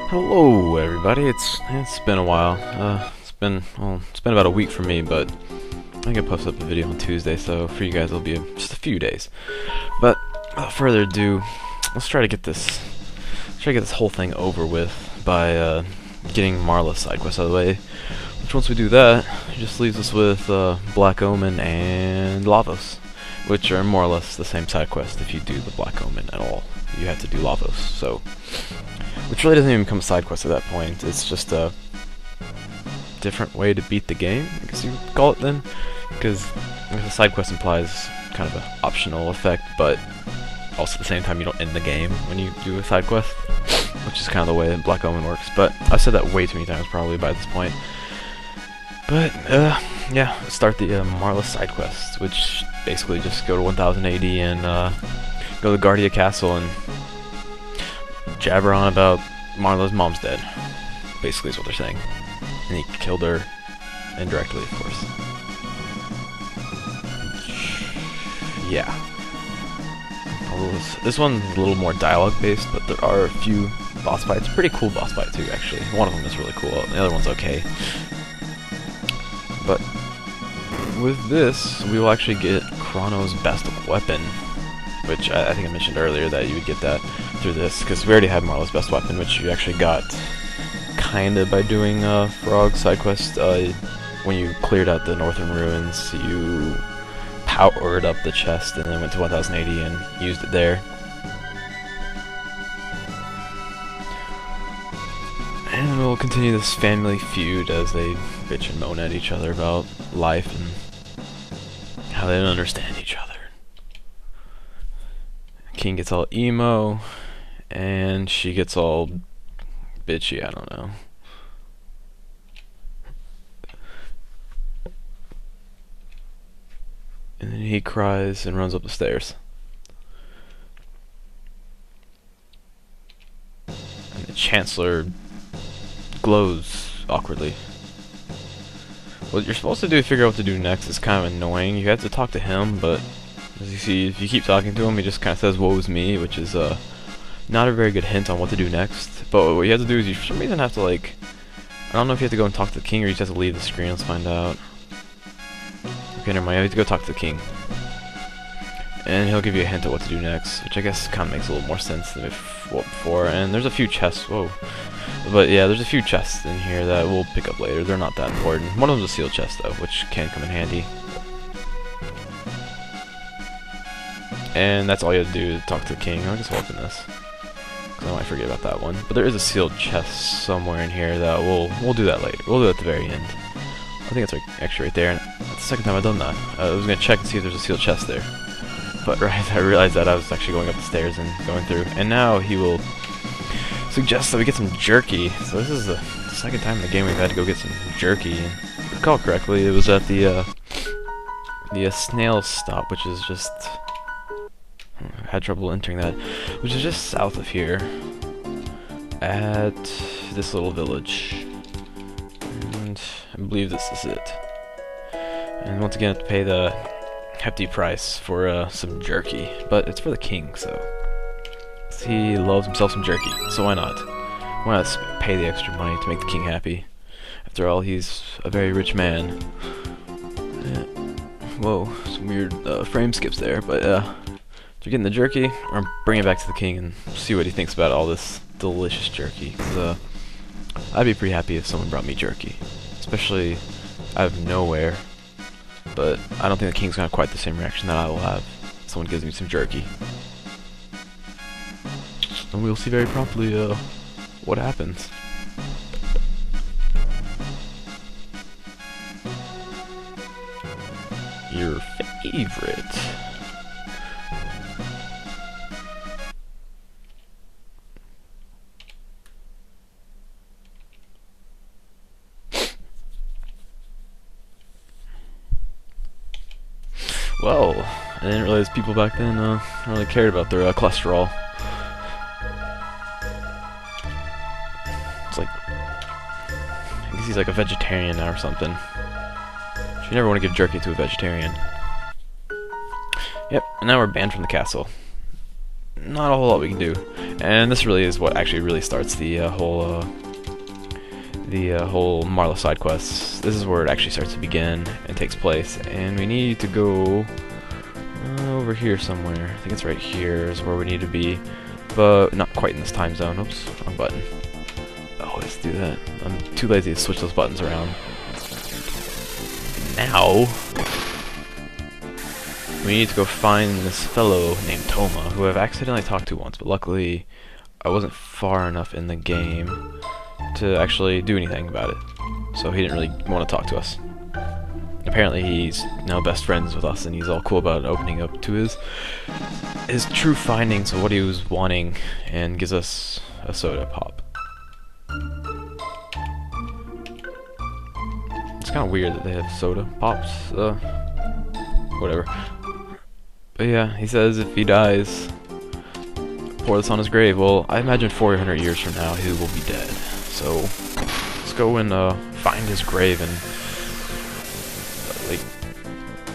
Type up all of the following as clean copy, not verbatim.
Hello, everybody. It's been a while. It's been about a week for me, but I can post up a video on Tuesday, so for you guys it'll be just a few days. But without further ado, let's try to get this whole thing over with by getting Marle's Sidequest out of the way. Which once we do that, it just leaves us with Black Omen and Lavos, which are more or less the same side quest. If you do the Black Omen at all, you have to do Lavos. So, which really doesn't even become a side quest at that point. It's just a different way to beat the game, I guess you would call it then, because the side quest implies kind of an optional effect, but also at the same time you don't end the game when you do a side quest, which is kind of the way that Black Omen works. But I've said that way too many times probably by this point. But yeah, start the Marle side quest, which basically just go to 1000 AD and go to the Guardia Castle and jabber on about Marle's mom's dead. Basically is what they're saying. And he killed her indirectly, of course. Yeah. This one's a little more dialogue based, but there are a few boss fights. Pretty cool boss fight too, actually. One of them is really cool, the other one's okay. But with this, we will actually get Chrono's best weapon, which I think I mentioned earlier that you would get that through this, because we already had Marle's best weapon, which you actually got kinda by doing Frog side quest. When you cleared out the northern ruins, you powered up the chest and then went to 1080 and used it there. And we'll continue this family feud as they bitch and moan at each other about life and how they don't understand each other. King gets all emo, and she gets all bitchy, I don't know. And then he cries and runs up the stairs. And the Chancellor glows awkwardly. What you're supposed to do to figure out what to do next is kind of annoying. You have to talk to him, but as you see, if you keep talking to him, he just kind of says, "Woe's me," which is not a very good hint on what to do next. But what you have to do is you for some reason have to, like, I don't know if you have to go and talk to the king or you just have to leave the screen. Let's find out. Okay, never mind. You have to go talk to the king. And he'll give you a hint of what to do next, which I guess kind of makes a little more sense than before. And there's a few chests. Whoa. But yeah, there's a few chests in here that we'll pick up later. They're not that important. One of them's a sealed chest, though, which can come in handy. And that's all you have to do to talk to the king. I'll just open this, because I might forget about that one. But there is a sealed chest somewhere in here that we'll do that later. We'll do it at the very end. I think it's like actually right there. And that's the second time I've done that. I was gonna check and see if there's a sealed chest there, but right, I realized that I was actually going up the stairs and going through. And now he will suggest that we get some jerky. So this is the second time in the game we've had to go get some jerky. And if I recall correctly, it was at the snail stop, which is just, I had trouble entering that, which is just south of here at this little village. And I believe this is it. And once again, I have to pay the hefty price for some jerky, but it's for the king, so he loves himself some jerky, so why not? Why not pay the extra money to make the king happy? After all, he's a very rich man. Whoa, some weird frame skips there, but after getting the jerky, or bring it back to the king and see what he thinks about all this delicious jerky. 'Cause, I'd be pretty happy if someone brought me jerky, especially out of nowhere. But I don't think the king's gonna have quite the same reaction that I will have if someone gives me some jerky. And we'll see very promptly what happens. Your favorite. Well, I didn't realize people back then really cared about their cholesterol. It's like, I guess he's like a vegetarian now or something. You never want to give jerky to a vegetarian. Yep, and now we're banned from the castle. Not a whole lot we can do. And this really is what actually really starts the whole Marle side quests. This is where it actually starts to begin and takes place, and we need to go over here somewhere. I think it's right here is where we need to be, but not quite in this time zone. Oops, wrong button. Oh, let's do that. I'm too lazy to switch those buttons around. Now we need to go find this fellow named Toma, who I've accidentally talked to once, but luckily I wasn't far enough in the game to actually do anything about it, so he didn't really want to talk to us. Apparently he's now best friends with us, and he's all cool about opening up to his true findings of what he was wanting, and gives us a soda pop. It's kind of weird that they have soda pops, whatever. But yeah, he says if he dies, pour this on his grave. Well, I imagine 400 years from now he will be dead. So let's go and find his grave and like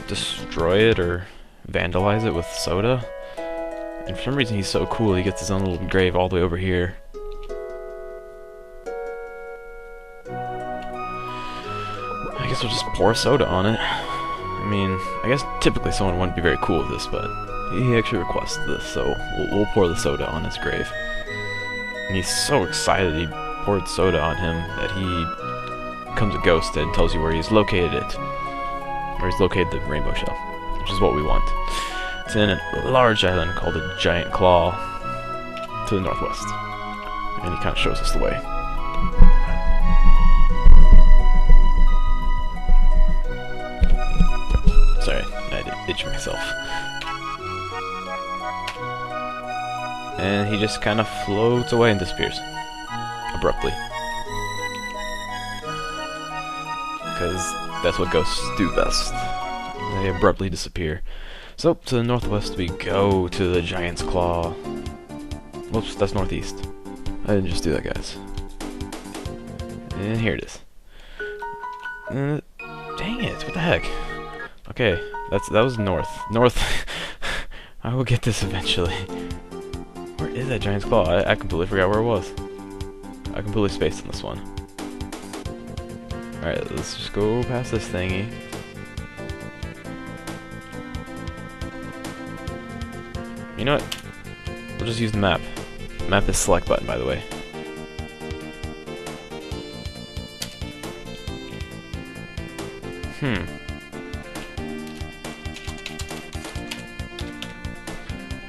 destroy it or vandalize it with soda. And for some reason he's so cool, he gets his own little grave all the way over here. I guess we'll just pour soda on it. I mean, I guess typically someone wouldn't be very cool with this, but he actually requested this, so we'll pour the soda on his grave. And he's so excited he poured soda on him that he becomes a ghost and tells you where he's located it. Where he's located the rainbow shell, which is what we want. It's in a large island called the Giant Claw to the northwest. And he kind of shows us the way. Sorry, I had to itch myself. And he just kind of floats away and disappears. Abruptly. Because that's what ghosts do best. They abruptly disappear. So, to the northwest we go to the Giant's Claw. Whoops, that's northeast. I didn't just do that, guys. And here it is. Dang it, what the heck? Okay, that was north. North. I will get this eventually. Where is that Giant's Claw? I completely forgot where it was. I completely spaced on this one. Alright, let's just go past this thingy. You know what? We'll just use the map. Map is select button, by the way.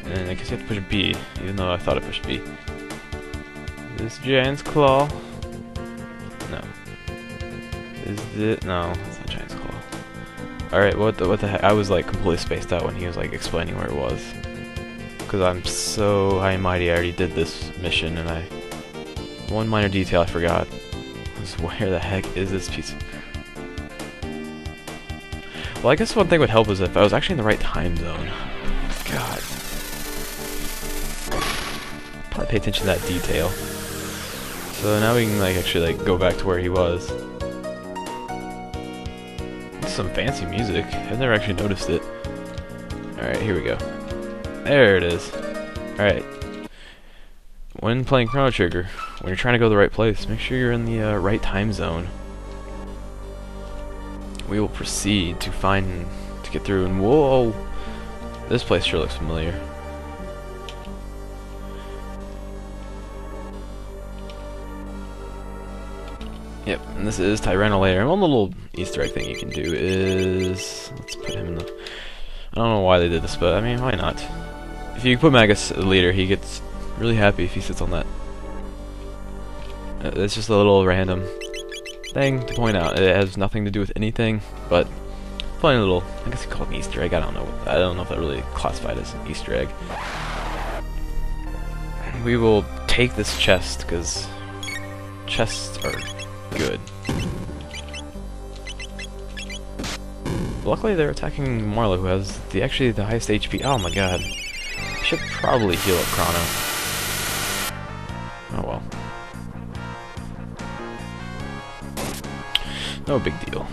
And I guess you have to push B, even though I thought I pushed B. This Giant's Claw. No. Is it? No, it's not Giant's Claw. Alright, what the heck? I was like completely spaced out when he was like explaining where it was. Because I'm so high and mighty, I already did this mission, and one minor detail I forgot was where the heck is this piece of... Well, I guess one thing would help is if I was actually in the right time zone. God. Probably pay attention to that detail. So now we can like actually like go back to where he was. Some fancy music. I've never actually noticed it. Alright, here we go. There it is. Alright. When playing Chrono Trigger, when you're trying to go to the right place, make sure you're in the right time zone. We will proceed to get through, and whoa! This place sure looks familiar. Yep, and this is Tyrannolator. And one little Easter egg thing you can do is... Let's put him in the... I don't know why they did this, but I mean, why not? If you put Magus as the leader, he gets really happy if he sits on that. It's just a little random thing to point out. It has nothing to do with anything, but funny little... I guess you call it an Easter egg. I don't know. I don't know if that really classified as an Easter egg. We will take this chest because chests are good. Luckily, they're attacking Marle, who has actually the highest HP. Oh my god. Should probably heal up Chrono. Oh well. No big deal.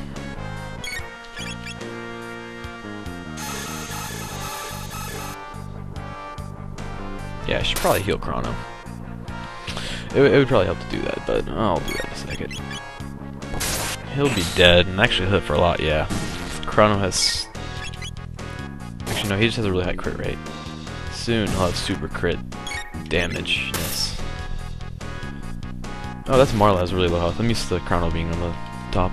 Yeah, I should probably heal Chrono. It would probably help to do that, but I'll do that in a second. He'll be dead, and actually hit for a lot, yeah. Chrono has... Actually, no, he just has a really high crit rate. Soon he'll have super crit damage-ness. Oh, that's Malre has really low health. I'm used to Chrono being on the top.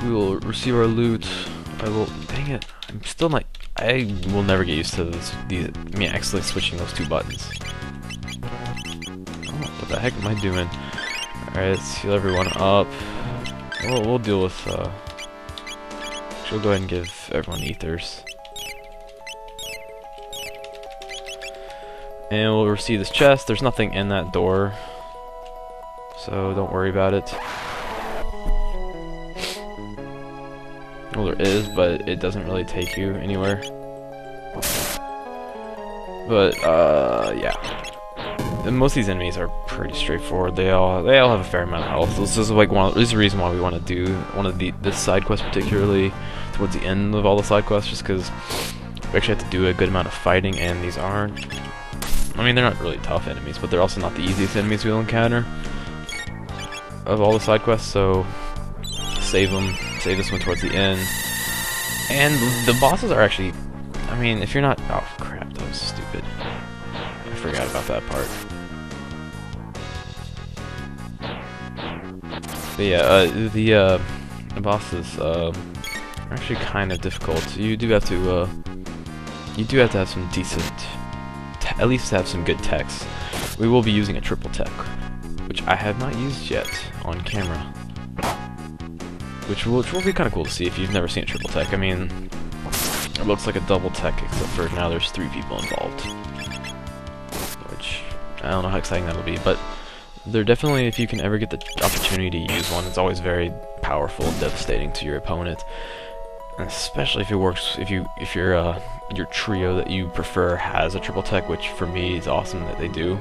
We will receive our loot. I will... Dang it. I'm still not... I will never get used to me actually switching those two buttons. Oh, what the heck am I doing? Alright, let's heal everyone up. We'll deal with... She'll go ahead and give everyone ethers. And we'll receive this chest. There's nothing in that door, so don't worry about it. Well, there is, but it doesn't really take you anywhere. But yeah. And most of these enemies are pretty straightforward. They all have a fair amount of health. So this is like this is the reason why we want to do this side quest, particularly towards the end of all the side quests, just because we actually have to do a good amount of fighting, and these aren't. I mean, they're not really tough enemies, but they're also not the easiest enemies we'll encounter of all the side quests, so save this one towards the end. And the bosses are actually, I mean, if you're not... Oh, crap, that was stupid. I forgot about that part. But yeah, the bosses are actually kind of difficult. You do have to have some decent... at least have some good techs. We will be using a triple tech, which I have not used yet on camera. Which will be kind of cool to see if you've never seen a triple tech. I mean, it looks like a double tech, except for now there's 3 people involved. Which, I don't know how exciting that'll be, but they're definitely, if you can ever get the opportunity to use one, it's always very powerful and devastating to your opponent. Especially if it works, if your trio that you prefer has a triple tech, which for me is awesome that they do.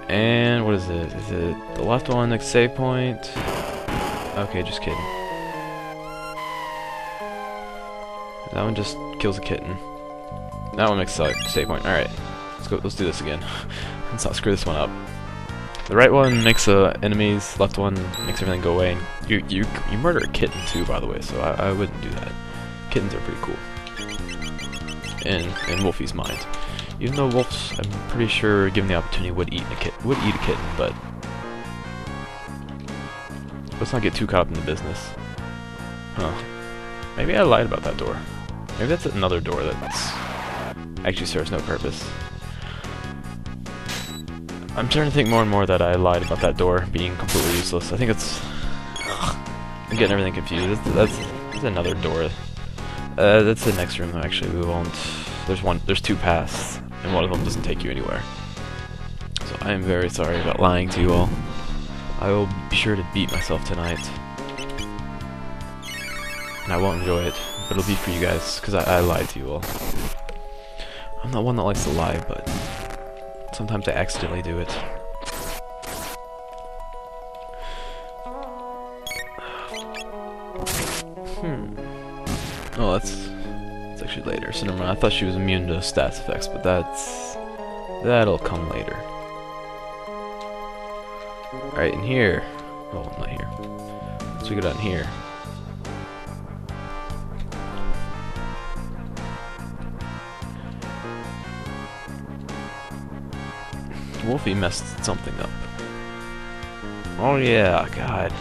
And what is it? Is it the left one next save point? Okay, just kidding. That one just kills a kitten. That one makes a save point. Alright, let's do this again. Let's not screw this one up. The right one makes enemies, left one makes everything go away, and you murder a kitten too, by the way, so I wouldn't do that. Kittens are pretty cool. In Wolfie's mind. Even though wolves, I'm pretty sure, given the opportunity, would eat a kitten, but let's not get too caught up in the business. Huh. Maybe I lied about that door. Maybe that's another door that's actually serves no purpose. I'm starting to think more and more that I lied about that door being completely useless. I think it's... I'm getting everything confused. That's another door. That's the next room, though. Actually, we won't... There's 2 paths, and one of them doesn't take you anywhere. So I am very sorry about lying to you all. I will be sure to beat myself tonight. And I won't enjoy it, but it'll be for you guys, because I lied to you all. I'm not one that likes to lie, but sometimes I accidentally do it. Oh, that's actually later, so never mind. I thought she was immune to stats effects, but that'll come later. Alright, in here... Oh, not here. So we go down here. Wolfie messed something up. Oh yeah, God.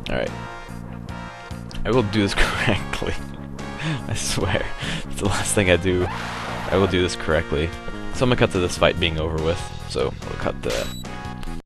Alright. I will do this correctly. I swear. It's the last thing I do. I will do this correctly. So I'm gonna cut to this fight being over with. So we'll cut that.